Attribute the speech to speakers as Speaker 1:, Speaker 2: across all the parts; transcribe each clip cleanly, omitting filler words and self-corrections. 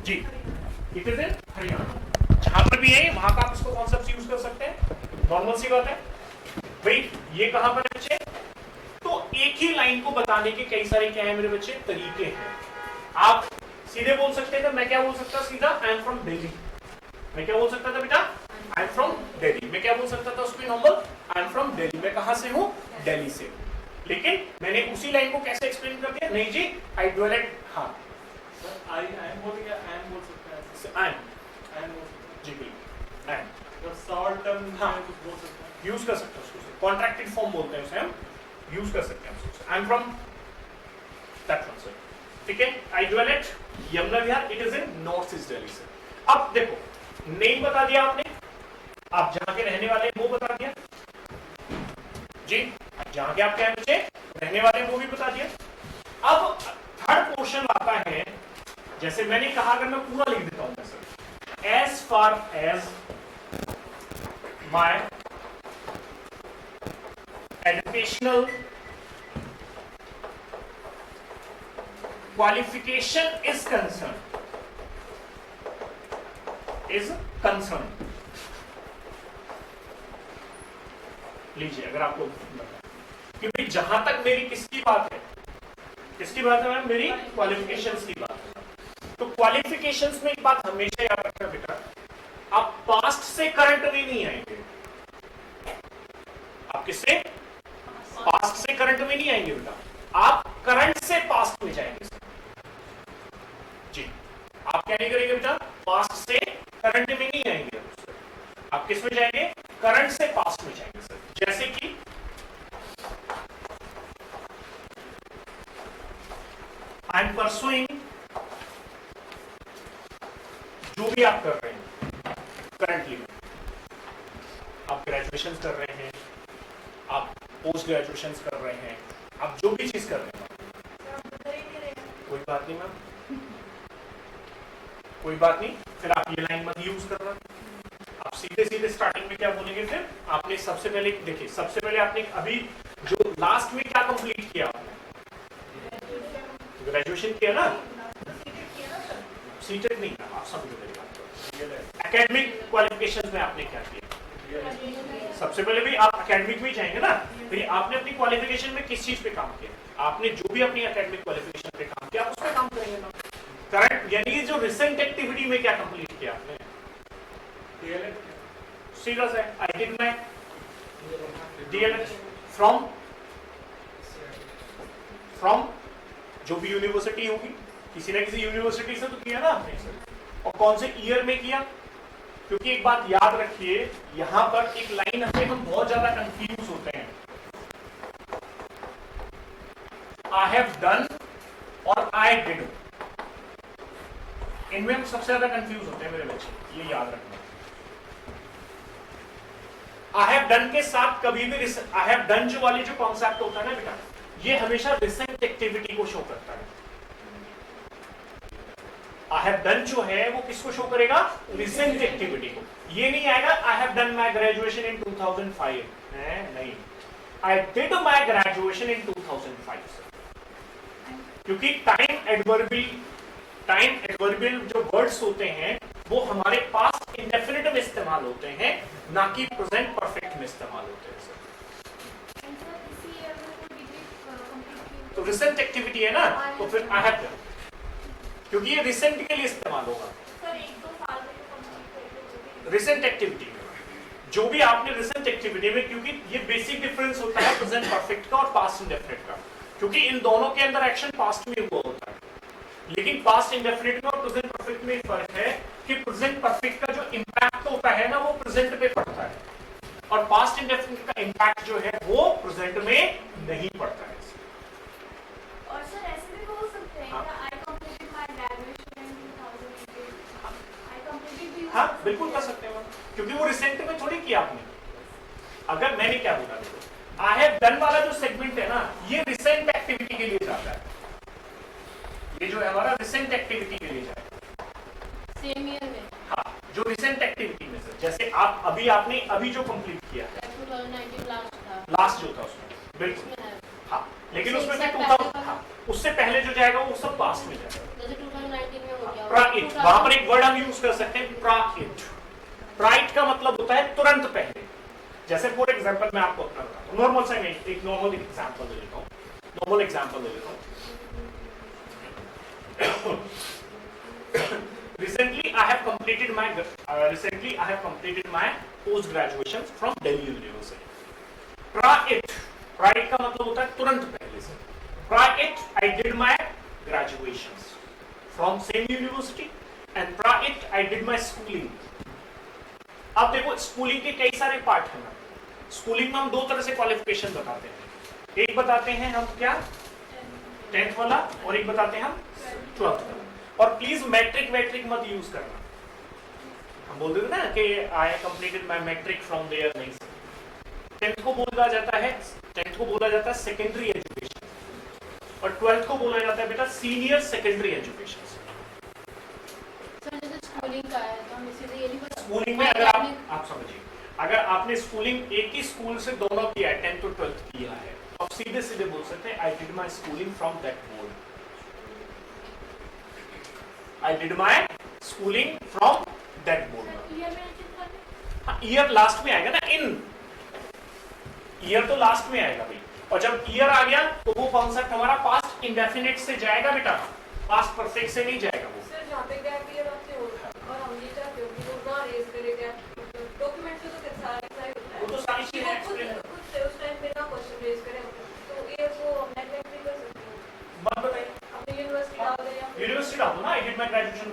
Speaker 1: Ji, it is in Haryana. जहां पर भी है वहां का आप इसको कॉन्सेप्ट यूज कर सकते हैं, नॉर्मल सी बात है भाई। ये कहां पर है बच्चे? तो एक ही लाइन को बताने के कई सारे क्या है मेरे बच्चे तरीके हैं। आप सीधे बोल सकते थे, मैं क्या बोल सकता सीधा, आई एम फ्रॉम दिल्ली। मैं क्या बोल सकता था बेटा, आई एम फ्रॉम दिल्ली। मैं क्या बोल सकता था उसमें normal, I am from Delhi. मैं कहां से हूं, दिल्ली से। लेकिन मैंने उसी लाइन को कैसे एक्सप्लेन कर दिया, नहीं जी आई ड्वेल एट, हाँ
Speaker 2: आई एम बोल सकते हैं,
Speaker 1: आई एम जी बिल्कुल, आई एम
Speaker 2: शॉर्ट टर्म
Speaker 1: हाँ
Speaker 2: कुछ बोल सकते हैं,
Speaker 1: यूज कर सकते हैं उसको, कॉन्ट्रैक्टेड फॉर्म बोलते हैं उसे, हम यूज कर सकते हैं। I am from that one sir, ठीक है। I dwell at Yamuna Vihar, it is in north east Delhi से। अब देखो नेम बता दिया आपने, आप जहां के रहने वाले वो बता दिया जी, जहां के आप क्या बच्चे रहने वाले वो भी बता दिया। अब थर्ड पोर्शन आता है, जैसे मैंने कहा, अगर मैं पूरा लिख देता हूं sir, as far as my educational qualification is concerned, लीजिए अगर आपको कि भाई जहां तक मेरी किसकी बात है, किसकी बात है मैम, मेरी क्वालिफिकेशंस की बात है। तो क्वालिफिकेशंस में एक बात हमेशा याद रखना बेटा, आप पास्ट से करंट में नहीं आएंगे। आप किससे, पास्ट से करंट में नहीं आएंगे बेटा, आप करंट से पास्ट में जाएंगे जी। आप क्या नहीं करेंगे बेटा, पास्ट से करंट में नहीं आएंगे, आप किस में जाएंगे, करंट से पास्ट में जाएंगे सर। जैसे कि आई एम परसुइंग, जो भी आप कर रहे हैं करंटली, आप ग्रेजुएशन कर रहे हैं, आप पोस्ट ग्रेजुएशन कर रहे हैं, आप जो भी चीज कर रहे हैं, कोई बात नहीं मैम, कोई बात नहीं, फिर आप ये लाइन मत यूज करना। आप सीधे सीधे स्टार्टिंग में क्या बोलेंगे, फिर आपने सबसे पहले देखिए, सबसे पहले आपने अभी जो लास्ट में क्या कंप्लीट किया, आपने ग्रेजुएशन किया ना, सीटेट नहीं था, आप समझो मेरी बात। एकेडमिक क्वालिफिकेशंस में आपने क्या किया, सबसे पहले भी आप एकेडमिक में जाएंगे ना, फिर आपने अपनी क्वालिफिकेशन में किस चीज पे काम किया, आपने जो भी अपनी एकेडमिक क्वालिफिकेशन पे काम किया, आप उस पर काम करेंगे ना। करंट यानी जो रिसेंट एक्टिविटी में क्या कंप्लीट किया आपने, सीधा से I did my DElEd from जो भी यूनिवर्सिटी होगी, किसी ना किसी यूनिवर्सिटी से तो किया ना आपने, और कौन से ईयर में किया। क्योंकि एक बात याद रखिए, यहां पर एक लाइन हमें हम बहुत ज्यादा कंफ्यूज होते हैं, आई हैव डन और आई डिड, इनमें हम सबसे ज्यादा कंफ्यूज होते हैं मेरे बच्चे, ये याद रखना। आई हैव डन के साथ कभी भी आई हैव डन जो वाली जो कॉन्सेप्ट होता है ना बेटा, ये हमेशा रिसेंट एक्टिविटी को शो करता है। आई हैव डन जो है वो किसको शो करेगा, रिसेंट एक्टिविटी को। ये नहीं आएगा I have done my graduation in 2005, नहीं, I did my graduation in 2005, क्योंकि टाइम एडवर्बियल जो वर्ड्स होते हैं वो हमारे पास्ट इंडेफिनिट में इस्तेमाल होते हैं, ना कि प्रेजेंट परफेक्ट में इस्तेमाल होते हैं सर। तो रिसेंट एक्टिविटी है ना, तो फिर आई हैव डन, क्योंकि ये रिसेंट के लिए इस्तेमाल होगा। रिसेंट एक्टिविटी में जो भी आपने रिसेंट एक्टिविटी में, क्योंकि ये बेसिक डिफरेंस होता है प्रेजेंट परफेक्ट का और पास्ट इंडेफिनिट का, क्योंकि इन दोनों के अंदर एक्शन पास्ट में हुआ होता है, लेकिन पास्ट इंडेफिनिट में और प्रेजेंट परफेक्ट में फर्क है कि प्रेजेंट परफेक्ट का जो इंपैक्ट होता है ना वो प्रेजेंट पे पड़ता है, और पास्ट इंडेफिनिट का इंपैक्ट जो है वो प्रेजेंट में नहीं पड़ता है।
Speaker 3: और सर ऐसे भी हो सकते हैं कि I completed my graduation in 2018, I completed भी,
Speaker 1: हाँ बिल्कुल कर सकते हैं, क्योंकि वो रिसेंट में थोड़ी किया आपने। अगर मैंने क्या बोला, देखो आई हैव डन वाला जो सेगमेंट है ना, ये रिसेंट एक्टिविटी के लिए जाता है, ये जो है हमारा रिसेंट एक्टिविटी के लिए जाएगा,
Speaker 3: सेम ईयर में,
Speaker 1: हाँ जो रिसेंट एक्टिविटी में सर, जैसे आप आपने अभी जो कंप्लीट किया
Speaker 3: 2019
Speaker 1: लास्ट जो था उसमें, बिल्कुल हाँ, लेकिन उसमें से 2000, हाँ उससे पहले जो जाएगा वो सब पास्ट में जाएगा,
Speaker 3: जैसे 2019 में हो गया,
Speaker 1: प्राइट, वहां पर एक वर्ड हम यूज कर सकते हैं प्राइट। प्राइट का मतलब होता है तुरंत पहले। जैसे फॉर एग्जांपल मैं आपको अपना बताता हूं, नॉर्मल से मैं एक नॉर्मल एग्जांपल दे देता हूं, नॉर्मल एग्जांपल दे देता हूं। recently I have completed my post graduation from Delhi University. Prior का मतलब होता है तुरंत पहले से। Prior I did my graduations from same university and prior I did my schooling. अब देखो स्कूलिंग के कई सारे पार्ट हैं। स्कूलिंग में हम दो तरह से क्वालिफिकेशन बताते हैं, एक बताते हैं हम क्या 10th वाला और एक बताते हैं हम 12th वाला। और प्लीज मैट्रिक वैट्रिक मत यूज करना, हम बोल देते ना कि I completed my matric from there, नहीं। 10th को बोला जाता है सेकेंडरी एजुकेशन और 12th को बोला जाता है बेटा सीनियर सेकेंडरी एजुकेशन।
Speaker 3: स्कूलिंग का है तो हम इसीलिए ये नहीं बता।
Speaker 1: स्कूलिंग में अगर आप समझिए, अगर आपने स्कूलिंग एक ही स्कूल से दोनों किया है, 10th और 12th किया है, तो आप सीधे सीधे बोल सकते हैं I did my schooling from that board. I did my schooling from that board. Year last में आएगा ना, इन ईयर तो लास्ट में आएगा भाई। और जब ईयर आ गया तो वो कॉन्सेप्ट हमारा पास्ट इंडेफिनिट से जाएगा बेटा, पास्ट परफेक्ट से नहीं जाएगा वो।
Speaker 4: सर जहाँ पे गैप ईयर आपके होता है और हम ये चाहते हो कि वो ना रेज करे गैप, डॉक्यूमेंट में तो सारा होता है,
Speaker 1: वो तो सारी चीजें
Speaker 4: वो
Speaker 1: एक्सप्लेन
Speaker 4: खुद से उस टाइम पे ना क्वेश्चन रेज करे, तो ईयर को हम नेगलेक्ट नहीं कर सकते।
Speaker 1: बात बताइए,
Speaker 4: अपनी यूनिवर्सिटी डाल दें या
Speaker 1: यूनिवर्सिटी डालो ना, I did my graduation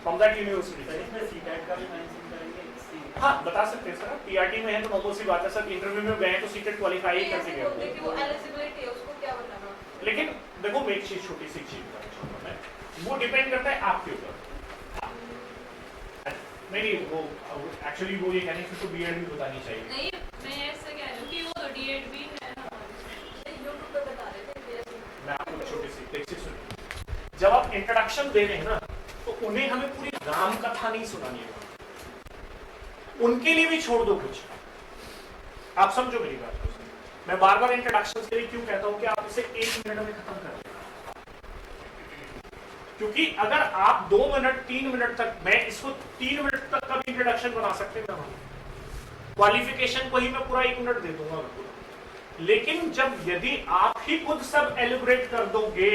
Speaker 1: from that university.
Speaker 2: इसमें सीटेट का भी मेंशन करेंगे।
Speaker 1: हाँ बता सकते हैं सर, पीआरटी में है तो नॉर्मल सी बात है सर, इंटरव्यू में गए तो सीटेट क्वालिफाई करके गए।
Speaker 4: कि वो एलिजिबिलिटी है उसको क्या बनाना।
Speaker 1: लेकिन देखो मैं एक चीज छोटी सी चीज बताना चाहूंगा मैं, वो डिपेंड करता है आपके ऊपर। नहीं वो एक्चुअली वो ये कहने की बीएड भी बतानी चाहिए।
Speaker 4: नहीं मैं ऐसे कह रही हूँ कि वो तो डीएड भी है ना, यूट्यूब पे बता रहे थे कि
Speaker 1: मैं आपको छोटी सी टेक्स्ट सुनिए, जब आप इंट्रोडक्शन दे रहे हैं ना तो उन्हें हमें पूरी राम कथा नहीं सुनानी है, उनके लिए भी छोड़ दो कुछ। आप समझो मेरी बात को। मैं बार बार इंट्रोडक्शन के लिए क्यों कहता हूं कि आप इसे 1 मिनट में खत्म कर दें, क्योंकि अगर आप 2 मिनट 3 मिनट तक, मैं इसको 3 मिनट तक का भी इंट्रोडक्शन बना सकते हैं, क्वालिफिकेशन को ही मैं पूरा 1 मिनट दे दूंगा पूरा। लेकिन जब यदि आप ही खुद सब एलिब्रेट कर दोगे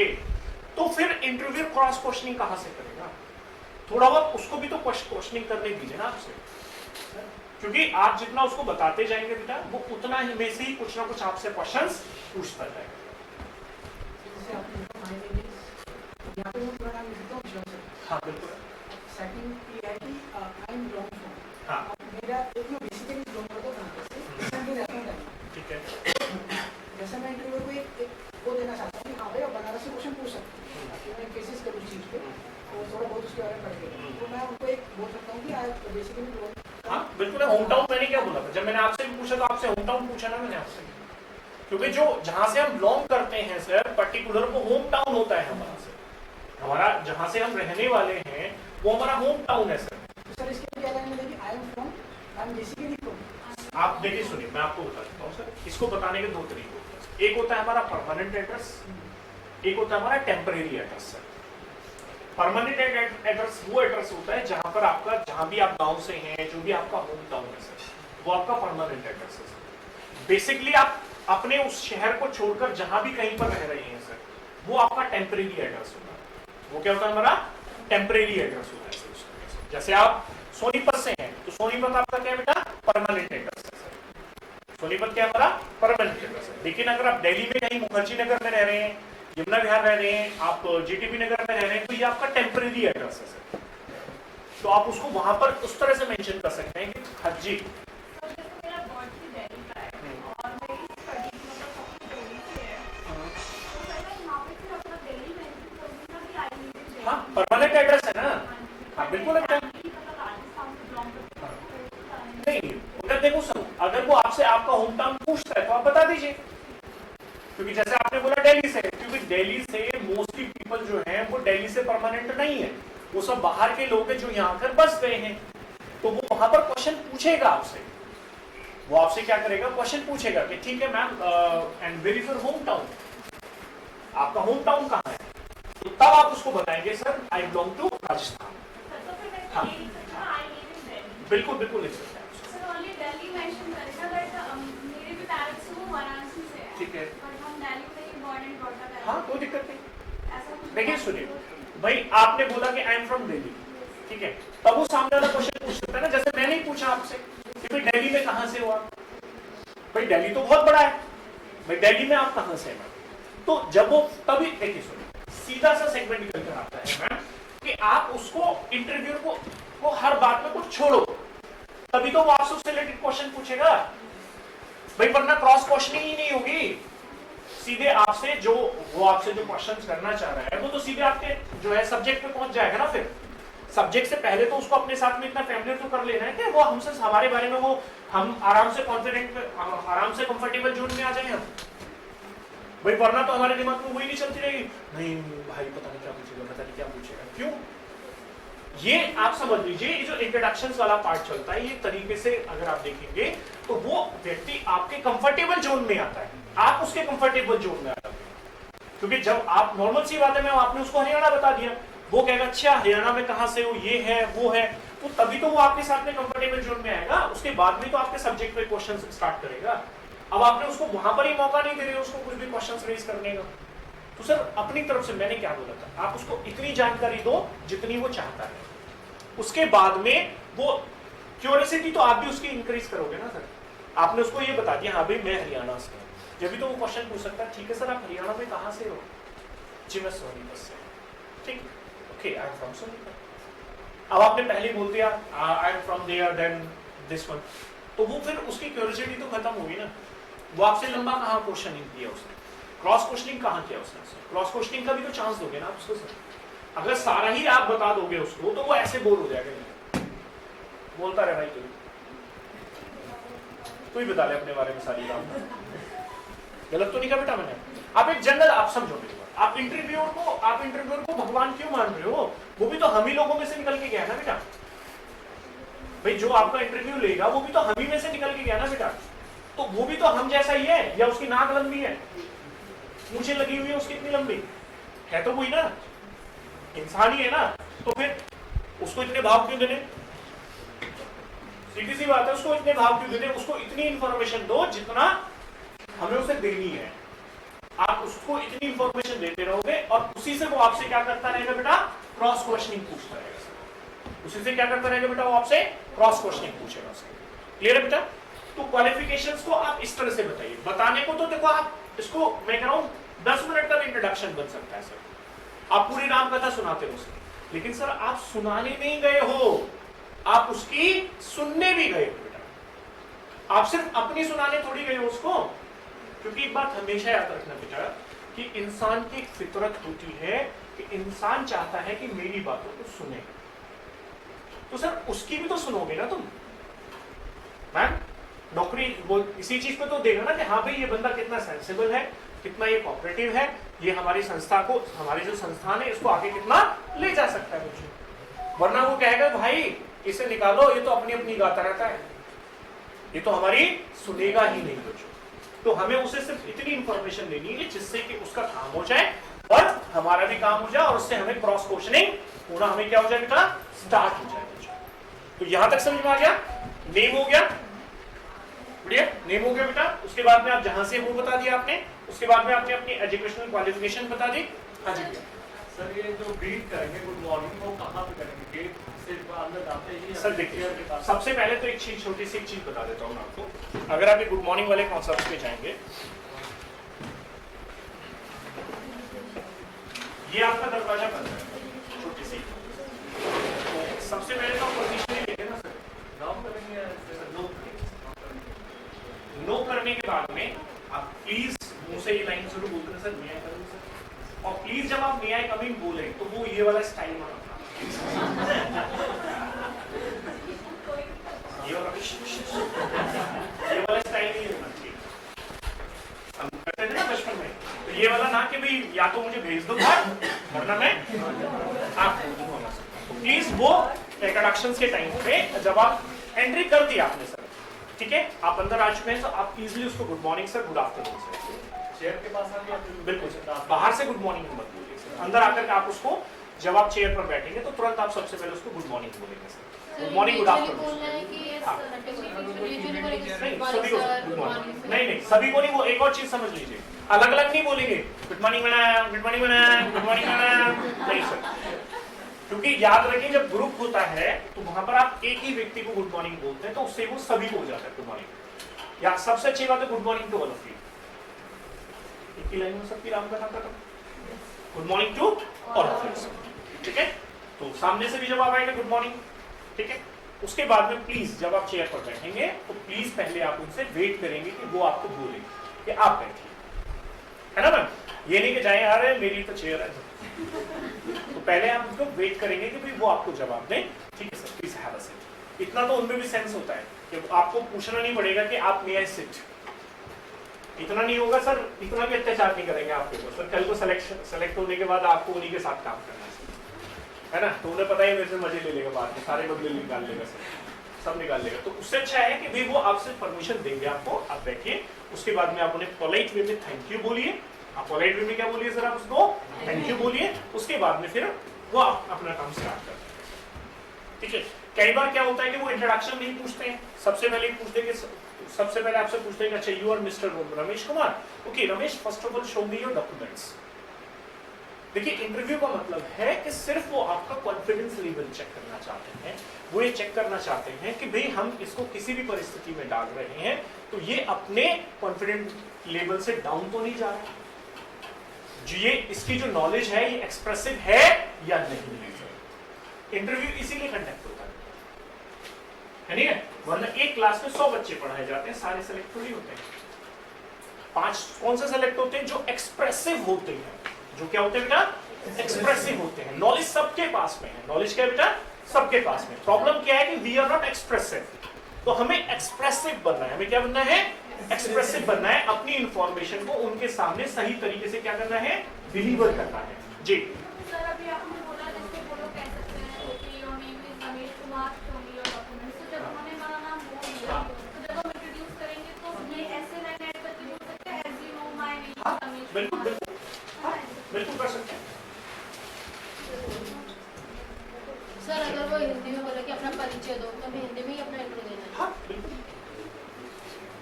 Speaker 1: तो फिर इंटरव्यू क्रॉस क्वेश्चनिंग कहां से करेगा? थोड़ा बहुत उसको भी तो क्वेश्चनिंग करने दीजिए ना आपसे, क्योंकि आप जितना उसको बताते जाएंगे बेटा वो उतना ही में से ही कुछ ना कुछ आपसे क्वेश्चंस पूछता जाएगा। हाँ बिल्कुल। हाँ ठीक है।
Speaker 5: जैसे मैं इंटरव्यू को एक वो देना चाहता हूँ कि हाँ भाई आप बनारस से क्वेश्चन पूछ सकते हैं, मैं केसेस करूँ चीज़ पे और थोड़ा बहुत उसके बारे में पढ़ के, तो मैं उनको एक बोल सकता हूँ कि आप बेसिकली
Speaker 1: हाँ बिल्कुल। होम टाउन मैंने क्या बोला था, जब मैंने आपसे भी पूछा तो आपसे होम टाउन पूछा ना मैंने आपसे, क्योंकि जो जहां से हम बिलोंग करते हैं सर पर्टिकुलर वो होम टाउन होता है हमारा सर, हमारा जहां से हम रहने वाले हैं वो हमारा होम टाउन है सर।
Speaker 5: सर इसके लिए अलग मिलेगी आई एम बेसिकली फ्रॉम।
Speaker 1: आप देखिए सुनिए मैं आपको बता देता हूँ सर, इसको बताने के 2 तरीके होते हैं। एक होता है हमारा परमानेंट एड्रेस, एक होता है हमारा temporary address sir. Permanent address वो एड्रेस होता है जहां पर आपका, जहां भी आप गांव से हैं, जो भी आपका होम टाउन है सर, वो आपका परमानेंट एड्रेस है सर। बेसिकली आप अपने उस शहर को छोड़कर जहां भी कहीं पर रह रहे हैं सर, वो आपका टेम्परेरी एड्रेस होता है। वो क्या होता है हमारा टेम्परेरी एड्रेस होता है सर। जैसे आप सोनीपत से हैं तो सोनीपत आपका क्या है बेटा परमानेंट एड्रेस है सर। सोनीपत क्या हमारा परमानेंट एड्रेस है। लेकिन अगर आप दिल्ली में कहीं मुखर्जी नगर में रह रहे हैं, यमुना विहार रह रहे हैं, आप जीटीबी नगर में रह रहे हैं, तो ये आपका टेम्परेरी एड्रेस है सर। तो आप उसको वहां पर उस तरह से मेंशन कर सकते हैं कि हाँ जी
Speaker 3: मेरा बर्थ भी दिल्ली का है और मेरी स्टडी मतलब सब कुछ दिल्ली से है, तो सर मैं यहाँ पे फिर अपना दिल्ली में भी आई नहीं।
Speaker 1: हाँ परमानेंट एड्रेस है ना। हाँ बिल्कुल है। नहीं अगर देखो सर, अगर वो आपसे आपका होम टाउन पूछता है तो आप बता दीजिए, क्योंकि जैसे आपने बोला दिल्ली से, क्योंकि दिल्ली से मोस्टली पीपल जो हैं वो दिल्ली से परमानेंट नहीं है, वो सब बाहर के लोग हैं जो यहाँ आकर बस गए हैं, तो वो वहां पर क्वेश्चन पूछेगा आपसे। वो आपसे क्या करेगा, क्वेश्चन पूछेगा कि ठीक है ma'am and where is your home town, आपका होम टाउन कहाँ है। तो तब आप उसको बताएंगे sir I belong to Rajasthan.
Speaker 3: तो फिर मैं
Speaker 1: हाँ।
Speaker 3: ये लिख सकती हूँ आई लिव इन दिल्ली।
Speaker 1: बिल्कुल बिल्कुल लिख सकते हैं।
Speaker 3: सर ओनली दिल्ली मेंशन करेगा बट मेरे भी पेरेंट्स वो वाराणसी से है।
Speaker 1: ठीक है।
Speaker 3: बट हम दिल्ली में ही बॉर्न एंड ब्रॉट अप है।
Speaker 1: हाँ कोई दिक्कत नहीं।
Speaker 3: ऐसा कुछ
Speaker 1: देखिए सुनिए भाई, आपने बोला कि आई एम फ्रॉम दिल्ली, ठीक है, तब वो सामने वाला क्वेश्चन पूछ सकता है ना, जैसे मैंने ही पूछा आपसे कि भाई दिल्ली में कहां से हो आप। भाई दिल्ली तो बहुत बड़ा है, भाई दिल्ली में आप कहां से हैं। तो जब वो तभी देखिए सुनिए सीधा सा सेगमेंट निकल कर आता है मैम कि आप उसको इंटरव्यू को हर बात में कुछ छोड़ो, तभी तो वो आपसे उससे रिलेटेड क्वेश्चन पूछेगा भाई, वरना क्रॉस क्वेश्चनिंग ही नहीं होगी। सीधे आपसे जो क्वेश्चंस करना चाह रहा है वो तो सीधे आपके जो है सब्जेक्ट पे पहुंच जाएगा ना। फिर सब्जेक्ट से पहले तो उसको अपने साथ में इतना फैमिलियर तो कर लेना है कि वो हमसे हमारे बारे में वो हम आराम से कॉन्फिडेंट आराम से कंफर्टेबल जोन में आ जाए हम। भाई वरना तो हमारे दिमाग में वही नहीं चलती रहेगी, नहीं भाई पता नहीं क्या पूछेगा, पता नहीं क्या पूछेगा। क्यों? ये आप समझ लीजिए, ये जो इंट्रोडक्शंस वाला पार्ट चलता है ये तरीके से अगर आप देखेंगे तो वो व्यक्ति आपके कंफर्टेबल जोन में आता है, आप उसके कंफर्टेबल जोन में आ जाते हैं। क्योंकि जब आप नॉर्मल सी बात है, मैं आपने उसको हरियाणा बता दिया, वो कहेगा अच्छा हरियाणा में कहां से हो, ये है वो है, तो तभी तो वो आपके साथ में कंफर्टेबल जोन में आएगा। उसके बाद में तो आपके सब्जेक्ट पे क्वेश्चन स्टार्ट करेगा। अब आपने उसको वहां पर ही मौका नहीं दे रहे उसको कुछ भी क्वेश्चन रेज करने का। तो सर अपनी तरफ से मैंने क्या बोला था, आप उसको इतनी जानकारी दो जितनी वो चाहता है, उसके बाद में वो क्यूरियोसिटी तो आप भी उसकी इंक्रीज करोगे ना सर। आपने उसको ये बता दिया हाँ भाई मैं हरियाणा से हूँ, जब भी तो वो क्वेश्चन पूछ सकता है ठीक है सर आप हरियाणा में कहाँ से हो, जी मैं सोनीपत से, ठीक okay I am from Sonipat. अब आपने पहले बोल दिया I am from there then this one, तो वो फिर उसकी क्यूरियोसिटी तो खत्म होगी ना। वो आपसे लंबा कहाँ क्वेश्चनिंग किया उसने, क्रॉस क्वेश्चनिंग कहाँ किया उसने, क्रॉस क्वेश्चनिंग का भी तो चांस दोगे ना आप उसको सर। अगर सारा ही आप बता दोगे उसको तो वो ऐसे बोर हो जाएगा, बोलता रहे भाई तू ही बता ले अपने बारे में सारी बात। गलत तो नहीं कहा बेटा मैंने। आप एक जनरल आप समझो मेरी बात, आप इंटरव्यूअर को भगवान क्यों मान रहे हो, वो भी तो हम ही लोगों में से निकल के गया ना बेटा। भाई जो आपका इंटरव्यू लेगा वो भी तो हम ही में से निकल के गया ना बेटा, तो वो भी तो हम जैसा ही है, या उसकी नाक लंबी है, मूंछें लगी हुई है उसकी इतनी लंबी है, तो वही ना इंसान ही है ना। तो फिर उसको इतने भाव क्यों देने, सीधी सी बात है, उसको इतने भाव क्यों देने, उसको इतनी इंफॉर्मेशन दो जितना हमें उसे देनी है। आप उसको इतनी इंफॉर्मेशन देते रहोगे और उसी से वो आपसे क्या करता रहेगा बेटा, क्रॉस क्वेश्चनिंग पूछता रहेगा। उसी से क्या करता रहेगा बेटा, वो आपसे क्रॉस क्वेश्चनिंग पूछेगा। क्लियर है बेटा? तो क्वालिफिकेशंस को आप इस तरह से बताइए। बताने को तो देखो आप इसको मैं कह रहा हूं 10 मिनट का इंट्रोडक्शन बन सकता है सर, आप पूरी राम कथा सुनाते हो सर, लेकिन सर आप सुनाने नहीं गए हो, आप उसकी सुनने भी गए हो बेटा। आप सिर्फ अपनी सुनाने थोड़ी गए हो उसको। क्योंकि एक बात हमेशा याद रखना बेटा कि इंसान की एक फितरत होती है कि इंसान चाहता है कि मेरी बातों को सुने, तो सर उसकी भी तो सुनोगे ना तुम। मैम नौकरी वो इसी चीज पे तो देगा ना कि हाँ भाई ये बंदा कितना सेंसिबल है, कितना ये कोऑपरेटिव है, ये हमारी संस्था को, हमारी जो संस्थान है इसको आगे कितना ले जा सकता है मुझे। वरना वो कहेगा भाई इसे निकालो, ये तो अपनी अपनी गाता रहता है, ये तो हमारी सुनेगा ही नहीं कुछ। तो हमें उसे सिर्फ इतनी इंफॉर्मेशन देनी है जिससे कि उसका काम हो जाए और हमारा भी काम हो जाए, और उससे हमें क्रॉस क्वेश्चनिंग होना हमें क्या हो जाए बेटा, स्टार्ट हो जाए। तो यहां तक समझ में आ गया? नेम हो गया, बढ़िया नेम हो गया बेटा। उसके बाद में आप जहां से वो बता दिया आपने, उसके बाद में आपने अपनी एजुकेशनल क्वालिफिकेशन बता दी। हाँ जी
Speaker 2: सर ये जो ग्रीट करेंगे गुड मॉर्निंग वो कहाँ पे करेंगे, गेट से अंदर जाते ही
Speaker 1: सर देखिए सबसे पहले तो एक चीज छोटी सी एक चीज बता देता हूँ मैं आपको। अगर आप ये गुड मॉर्निंग वाले कॉन्सेप्ट पे जाएंगे, ये आपका दरवाजा बंद है छोटी सी, तो सबसे पहले तो पोजीशन ही लेंगे ना सर,
Speaker 2: नाम करेंगे
Speaker 1: नो करने के बाद में आप प्लीज मुंह से ये लाइन जरूर बोलते हैं सर मैं करूँ सर, और प्लीज जब आप मे आई कम इन बोले तो वो ये वाला स्टाइल में रखना, ये वाला स्टाइल नहीं होना चाहिए। हम करते थे ना बचपन में, तो ये वाला ना कि भाई या तो मुझे भेज दो वरना मैं आप होना सकता। तो प्लीज वो इंट्रोडक्शंस के टाइम पे जब आप एंट्री कर दिया आपने सर, ठीक है आप अंदर आ चुके हैं, तो आप इजीली उसको good morning sir, good afternoon sir,
Speaker 2: chair के पास आ गया
Speaker 1: बिल्कुल सर, बाहर से गुड मॉर्निंग मत बोलिए सर, अंदर आकर के आप उसको जब आप चेयर पर बैठेंगे तो तुरंत आप सबसे पहले उसको गुड मॉर्निंग बोलेंगे sir. Good morning, good afternoon. नहीं, सभी को नहीं, वो एक और चीज समझ लीजिए, अलग अलग नहीं बोलेंगे good morning madam, good morning madam, good morning madam, नहीं सर। क्योंकि याद रखिए जब ग्रुप होता है तो वहां पर आप एक ही व्यक्ति को गुड मॉर्निंग बोलते हैं तो उससे वो सभी को हो जाता है गुड मॉर्निंग। या सबसे अच्छी बात है good morning to all of you, एक ही लाइन में सबकी राम का नाम खत्म, good morning to all of you, ठीक है। तो सामने से भी जब आप आएंगे गुड मॉर्निंग, ठीक है। उसके बाद में प्लीज जब आप चेयर पर बैठेंगे तो प्लीज पहले आप उनसे वेट करेंगे कि वो आपको बोले कि आप बैठिए, है ना मैम। ये नहीं कि जाए अरे मेरी तो चेयर है, तो पहले आप उनको वेट करेंगे कि भाई वो आपको जवाब दें, ठीक है sir please have a seat. इतना तो उनमें भी सेंस होता है कि आपको पूछना नहीं पड़ेगा कि आप मे आई सिट, इतना नहीं होगा सर, इतना भी अत्याचार नहीं करेंगे आपके ऊपर सर। कल को सेलेक्ट होने के बाद आपको उन्हीं के साथ काम करना है ना, तो उन्हें पता है मेरे से मजे ले लेगा, बाद में सारे बदले निकाल लेगा सर, सब निकाल लेगा। तो उससे अच्छा है कि भाई वो आपसे परमिशन देंगे आपको, आप बैठिए, उसके बाद में आप उन्हें पोलाइट वे में थैंक यू बोलिए। आप पोलाइट वे में क्या बोलिए सर, आप उसको थैंक यू बोलिए, उसके बाद में फिर वो अपना काम स्टार्ट करते हैं, ठीक है। कई बार क्या होता है कि वो इंट्रोडक्शन नहीं पूछते हैं, सबसे पहले पूछते हैं कि सबसे पहले आपसे पूछते हैं कि अच्छा you are mister Ramesh Kumar, okay Ramesh first of all show me your documents. देखिए इंटरव्यू का मतलब है कि सिर्फ वो आपका कॉन्फिडेंस लेवल चेक करना चाहते हैं, वो ये चेक करना चाहते हैं कि भाई हम इसको किसी भी परिस्थिति में डाल रहे हैं तो ये अपने कॉन्फिडेंस लेवल से डाउन तो नहीं जा रहा, जो ये इसकी जो नॉलेज है ये एक्सप्रेसिव है या नहीं है। इंटरव्यू इसीलिए कंडक्ट होता है नहीं है, वरना एक क्लास में 100 बच्चे पढ़ाए जाते हैं, सारे सेलेक्ट थोड़ी होते हैं। 5 कौन से सेलेक्ट होते हैं, जो एक्सप्रेसिव होते हैं, जो क्या होते हैं बेटा, एक्सप्रेसिव होते हैं। नॉलेज सबके पास में है, नॉलेज क्या है बेटा, सबके पास में। प्रॉब्लम क्या है कि वी आर नॉट एक्सप्रेसिव, तो हमें एक्सप्रेसिव बनना है। हमें क्या बनना है, एक्सप्रेसिव बनना है, अपनी इंफॉर्मेशन को उनके सामने सही तरीके से क्या करना है, डिलीवर करना है। जी
Speaker 3: सर अभी आपने बोला जैसे वो लोग कह सकते हैं कि your name is Ramesh Kumar, show me your documents. तो जब उन्होंने हमारा नाम बोल दिया तो जब हम इंट्रोड्यूस करेंगे तो ये ऐसे लाइन ऐड करके बोल सकते हैं as you know my name is Ramesh
Speaker 1: बिल्कुल
Speaker 3: कुमार।
Speaker 1: बिल्कुल, हाँ, बिल्कुल कर सकते हैं।
Speaker 4: सर अगर वो हिंदी में बोले कि अपना परिचय दो तो हमें हिंदी में ही अपना इंट्रो देना है।
Speaker 1: हाँ बिल्कुल,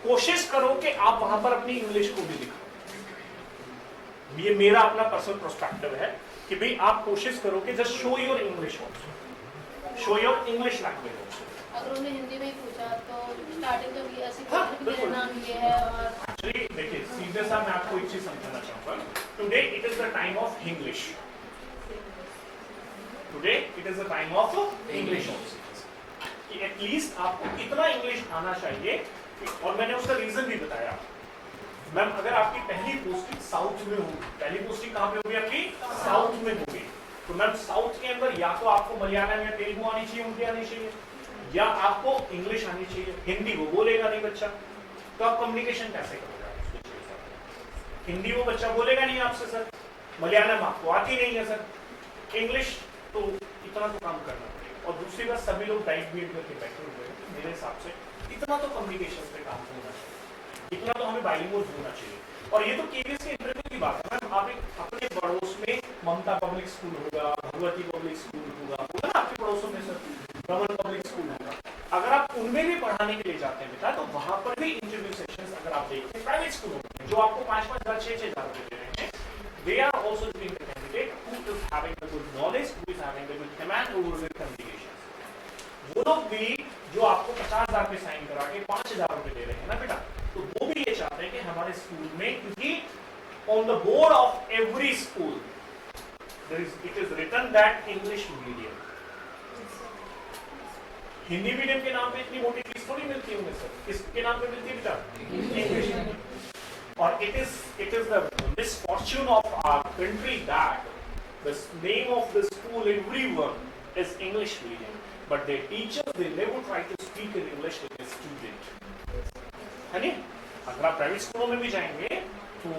Speaker 1: कोशिश करो कि आप वहां पर अपनी इंग्लिश को भी दिखाओ। ये मेरा अपना पर्सनल पर्सपेक्टिव है कि भाई आप कोशिश करो कि just show your English also, show your English language also.
Speaker 4: अगर उन्हें हिंदी में ही पूछा तो स्टार्टिंग में भी ऐसी
Speaker 1: हाँ,
Speaker 4: मेरा
Speaker 1: बिल्कुल।
Speaker 4: नाम ये है और
Speaker 1: एक्चुअली देखिए सीधे सा मैं आपको एक चीज समझाना चाहूंगा, today it is the time of English, today it is the time of English also, कि एटलीस्ट आपको इतना इंग्लिश आना चाहिए। और मैंने उसका रीजन भी बताया। मैम अगर आपकी पहली पोस्टिंग साउथ में होगी, पहली पोस्टिंग कहां पे होगी आपकी, साउथ में होगी, तो मैम साउथ के अंदर या तो आपको मलयालम या तेलुगु आनी चाहिए, उनकी आनी चाहिए, या आपको इंग्लिश आनी चाहिए। हिंदी वो बोलेगा नहीं बच्चा, तो आप कम्युनिकेशन कैसे करोगे? हिंदी वो बच्चा बोलेगा नहीं आपसे सर, मलयालम आपको आती नहीं है सर, इंग्लिश तो इतना तो काम करना पड़ेगा। और दूसरी बात सभी लोग डाइट बीट करके बैठे हुए हैं, मेरे हिसाब से इतना तो कम्युनिकेशन पे काम होना चाहिए, इतना तो हमें बाइलिंगुअल होना चाहिए। और ये तो केवीएस के इंटरव्यू की बात है मैम, आप एक अपने पड़ोस में ममता पब्लिक स्कूल होगा, भगवती पब्लिक स्कूल होगा ना आपके पड़ोसों में सर, रमन पब्लिक स्कूल होगा, अगर आप उनमें भी पढ़ाने के लिए जाते हैं बेटा तो वहां पर भी इंटरव्यू सेशंस अगर आप देखते हैं प्राइवेट स्कूलों में जो आपको 5,000 6,000 रुपए दे रहे हैं, they are also looking the candidate who is having the good knowledge, who is having the good command over the communication। वो लोग भी जो आपको 50,000 पे साइन करा के 5,000 रुपए दे रहे हैं ना बेटा, तो वो भी ये चाहते हैं कि हमारे स्कूल में, क्योंकि on the board of every school it is written that English medium. Hindi medium के नाम पे इतनी मोटी फीस थोड़ी मिलती होंगे सर, किसके नाम पे मिलती है बेटा, इंग्लिश मीडियम। और it is the misfortune of our country that the name of the school everyone is English medium, but their teachers they never try to speak in English with their student, है नहीं? अगर आप private स्कूलों में भी जाएंगे तो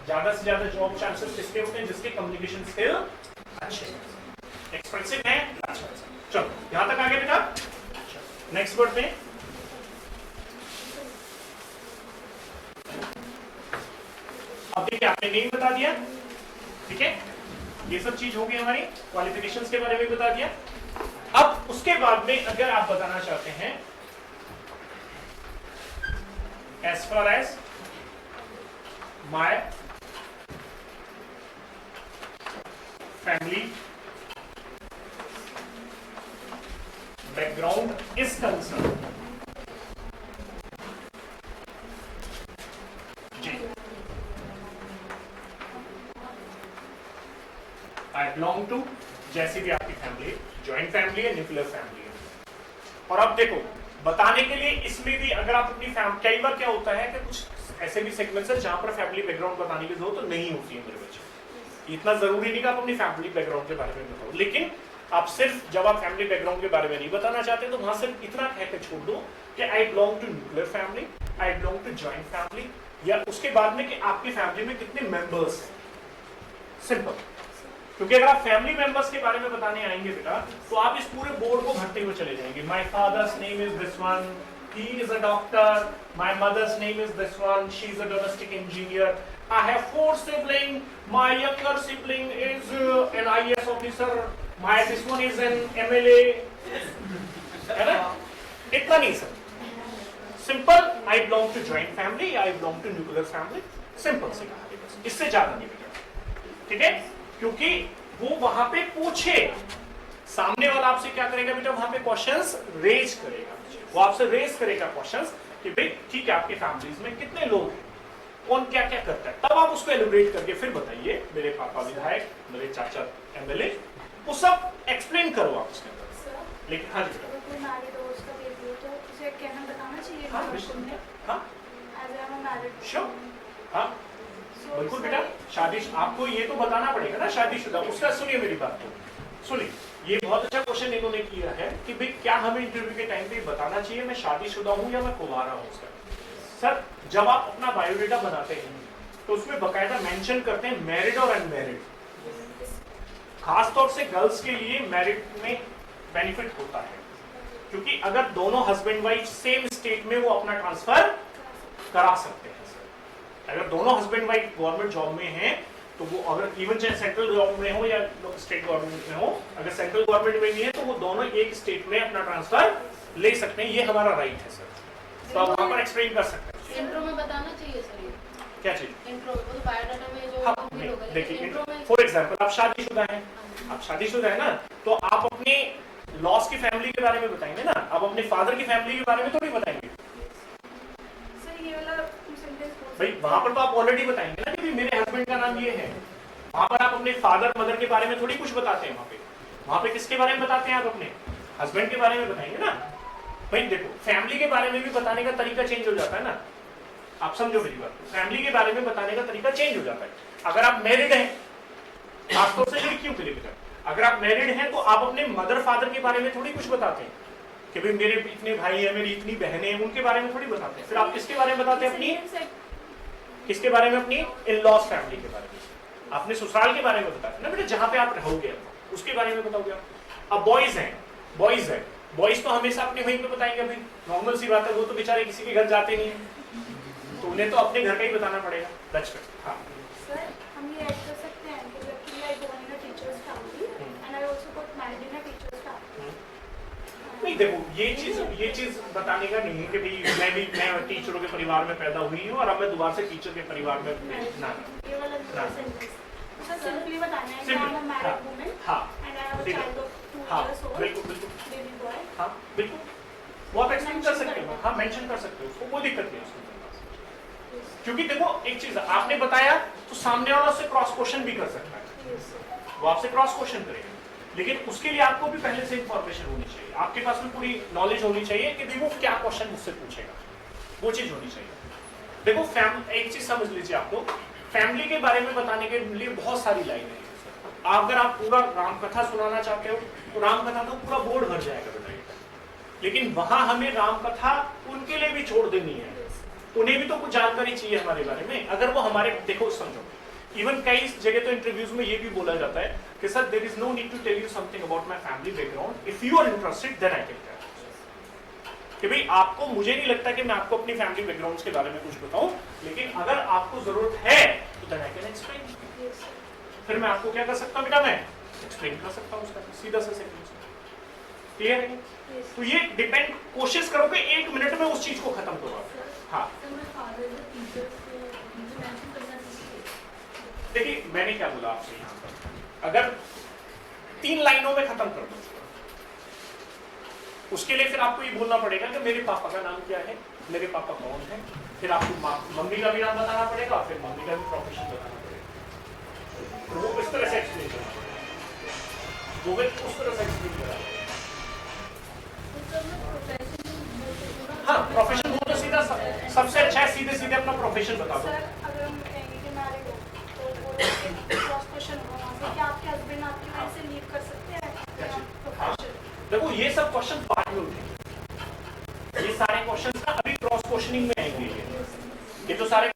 Speaker 1: ज्यादा से ज्यादा जॉब चांसेस किसके होते हैं, जिसके कम्युनिकेशन स्किल अच्छे एक्सप्रेसिव है। अच्छा चलो यहाँ तक आगे बेटा, नेक्स्ट बढ़ते हैं। अब देखिए आपने नेम बता दिया, ठीक है, ये सब चीज हो गई हमारी, क्वालिफिकेशंस के बारे में बता दिया। अब उसके बाद में अगर आप बताना चाहते हैं as far as my family background is concerned, जी, आई बिलोंग टू, जैसी भी आपकी फैमिली, ज्वाइंट फैमिली है, न्यूक्लियर फैमिली है। और अब देखो बताने के लिए इसमें भी अगर आप अपनी फैमिली, कई बार क्या होता है कि कुछ ऐसे भी सेगमेंट्स है जहां पर फैमिली बैकग्राउंड बताने की जरूरत तो नहीं होती है मेरे बच्चे। इतना जरूरी नहीं कि आप अपनी फैमिली बैकग्राउंड के बारे में बताओ, लेकिन आप सिर्फ जब आप फैमिली बैकग्राउंड के बारे में नहीं बताना चाहते तो वहां सिर्फ इतना कहकर छोड़ दो कि I belong to nuclear family, I belong to joint family, या उसके बाद में कि आपकी फैमिली में कितने मेंबर्स हैं, सिंपल। क्योंकि अगर आप फैमिली मेंबर्स के बारे में बताने आएंगे बेटा तो आप इस पूरे बोर्ड को भरते हुए चले जाएंगे। My father's name is this one, he is a doctor, my mother's name is this one, she is a domestic engineer, I have 4 sibling, my younger sibling is an IAS officer, my this one is an MLA, है ना? इतना नहीं sir, simple I belong to joint family, I belong to nuclear family, simple सी कहानी बस, इससे ज्यादा नहीं बेटा, ठीक है? क्योंकि वो वहां पे पूछे, सामने वाला आपसे क्या करेगा बेटा, वहां पे क्वेश्चंस रेज करेगा, वो आपसे रेज करेगा क्वेश्चंस कि भाई ठीक है आपकी फैमिलीज में कितने लोग हैं, कौन क्या क्या करता है, तब आप उसको एलिब्रेट करके फिर बताइए मेरे पापा विधायक, मेरे चाचा एमएलए, वो सब एक्सप्लेन करो आप उसके अंदर। लेकिन हाँ जी बेटा,
Speaker 3: कोई मैरिड हो उसका बेबी हो तो उसे कहना बताना चाहिए
Speaker 1: हाँ
Speaker 3: क्वेश्चन में,
Speaker 1: हाँ
Speaker 3: as I am married,
Speaker 1: sure, हाँ बिल्कुल बेटा, शादी आपको ये तो बताना पड़ेगा ना, शादीशुदा। उसका सुनिए मेरी बात को, सुनिए, ये बहुत अच्छा क्वेश्चन इन्होंने किया है कि भाई क्या हमें इंटरव्यू के टाइम पे बताना चाहिए मैं शादीशुदा हूं या मैं कुंवारा हूं। सर जब आप अपना बायोडेटा बनाते हैं तो उसमें बकायदा मेंशन करते हैं मैरिड और अनमैरिड, खासतौर से गर्ल्स के लिए मैरिड में बेनिफिट होता है, क्योंकि अगर दोनों हस्बैंड वाइफ सेम स्टेट में वो अपना ट्रांसफर करा सकते हैं। अगर दोनों हस्बैंड वाइफ गवर्नमेंट जॉब में हैं तो वो, अगर इवन चाहे सेंट्रल जॉब में हो या स्टेट गवर्नमेंट में हो, अगर सेंट्रल गवर्नमेंट में भी है तो वो दोनों एक स्टेट में अपना ट्रांसफर ले सकते हैं, ये हमारा राइट है सर, तो आप वहां पर एक्सप्लेन कर सकते हैं।
Speaker 4: इंट्रो में बताना चाहिए सर ये,
Speaker 1: क्या चीज?
Speaker 4: इंट्रो में, वो तो बायोडाटा में जो
Speaker 1: हाँ,
Speaker 4: कंप्लीट होगा, लेकिन
Speaker 1: देखिए
Speaker 4: इंट्रो में
Speaker 1: फॉर एग्जांपल आप शादीशुदा हैं, आप शादीशुदा है ना, तो आप अपने लॉस की फैमिली के बारे में बताएंगे ना, आप अपने फादर की फैमिली के बारे में थोड़ी बताएंगे
Speaker 3: सर ये वाला सेंटेंस
Speaker 1: भाई, वहां पर तो आप ऑलरेडी बताएंगे ना कि मेरे हस्बैंड का नाम ये है, वहां पर आप अपने फादर मदर के बारे में थोड़ी कुछ बताते हैं, वहां पे किसके बारे में बताते हैं, आप अपने हस्बैंड के बारे में बताएंगे ना। भाई देखो फैमिली के बारे में भी बताने का तरीका चेंज हो जाता है ना, आप समझो मेरी बात, फैमिली के बारे में बताने का तरीका चेंज हो जाता है। अगर आप मैरिड हैं, खासतौर से लड़कियों के लिए बेटा, अगर आप मैरिड हैं तो आप अपने मदर फादर के बारे में थोड़ी कुछ बताते हैं कि भाई मेरे इतने भाई हैं, मेरी इतनी बहनें हैं, उनके बारे में थोड़ी बताते हैं। फिर आप किसके बारे में बताते हैं, अपनी किसके बारे में, अपनी इन लॉज फैमिली के बारे में, अपने ससुराल के बारे में बताते हैं ना बेटा, जहां पे आप रहोगे उसके बारे में बताओगे आप। अब बॉयज हैं, बॉयज तो हमेशा अपने वहीं पे बताएंगे, भाई नॉर्मल सी बात है, वो तो बेचारे किसी के घर जाते नहीं है, तो उन्हें तो अपने घर का ही बताना पड़ेगा। हाँ
Speaker 3: सर हम ये ऐड कर सकते हैं कि luckily I born in a teachers family and I also got married in a teachers family.
Speaker 1: नहीं देखो ये चीज बताने का नहीं है कि भाई मैं टीचरों के परिवार में पैदा हुई हूँ और अब मैं दोबारा से टीचर के परिवार में ना,
Speaker 3: ये वाला सेंटेंस सर सिंपली बताना है कि I am a married woman
Speaker 1: हाँ
Speaker 3: and I have a child of 2
Speaker 1: हाँ
Speaker 3: इयर्स ओल्ड
Speaker 1: बिल्कुल
Speaker 3: बेबी बॉय।
Speaker 1: हाँ बिल्कुल, वो आप एक्सप्लेन कर सकते हो, हाँ मेंशन कर सकते हो, उसको कोई दिक्कत नहीं है उसमें। क्योंकि देखो एक चीज आपने बताया तो सामने वाला उससे क्रॉस क्वेश्चन भी कर सकता है, वो आपसे क्रॉस क्वेश्चन करेगा, लेकिन उसके लिए आपको भी पहले से इंफॉर्मेशन होनी चाहिए, आपके पास में पूरी नॉलेज होनी चाहिए कि भाई वो क्या क्वेश्चन मुझसे पूछेगा, वो चीज होनी चाहिए। देखो एक चीज समझ लीजिए, आपको फैमिली के बारे में बताने के लिए बहुत सारी लाइनें हैं। अगर आप पूरा रामकथा सुनाना चाहते हो तो रामकथा तो पूरा बोर्ड भर जाएगा बताइए, लेकिन वहां हमें रामकथा उनके लिए भी छोड़ देनी है, उन्हें भी तो कुछ जानकारी चाहिए हमारे बारे में। अगर वो हमारे, देखो समझो, इवन कई जगह तो इंटरव्यूज में ये भी बोला जाता है कि sir there is no need to tell you something about my family background, if you are interested then I can tell, कि भाई आपको, मुझे नहीं लगता कि मैं आपको अपनी फैमिली बैकग्राउंड के बारे में कुछ बताऊं, लेकिन अगर आपको जरूरत है तो then I can explain.
Speaker 4: Yes, sir.
Speaker 1: फिर मैं आपको क्या कर सकता हूँ बेटा, मैं एक्सप्लेन कर सकता हूँ उसका सीधा सा सेकंड। क्लियर है?
Speaker 4: Yes.
Speaker 1: तो ये डिपेंड, कोशिश करोगे 1 मिनट में उस चीज को खत्म करो। हाँ
Speaker 3: So my father is a teacher, so मुझे mention करना चाहिए।
Speaker 1: देखिए मैंने क्या बोला आपसे यहाँ पर, अगर 3 लाइनों में खत्म कर दो उसके लिए फिर आपको ये बोलना पड़ेगा कि मेरे पापा का नाम क्या है, मेरे पापा कौन है, फिर आपको मम्मी का भी नाम बताना पड़ेगा, फिर मम्मी का भी प्रोफेशन बताना पड़ेगा। तो वो इस तरह से एक्सप्लेन करना पड़ेगा, वो भी उस तरह से एक्सप्लेन करा। हाँ प्रोफेशन वो तो सीधा सबसे अच्छा है, सीधे सीधे अपना प्रोफेशन बता दो।
Speaker 3: सर अगर हम कहेंगे कि मैरिड हो तो वो क्रॉस क्वेश्चन होगा वहाँ से कि आपके हस्बैंड आपकी वजह से लीव कर सकते हैं या प्रोफेशन।
Speaker 1: देखो ये सब क्वेश्चन बाद में उठेंगे, ये सारे क्वेश्चन ना अभी क्रॉस क्वेश्चनिंग में आएंगे। ये तो सारे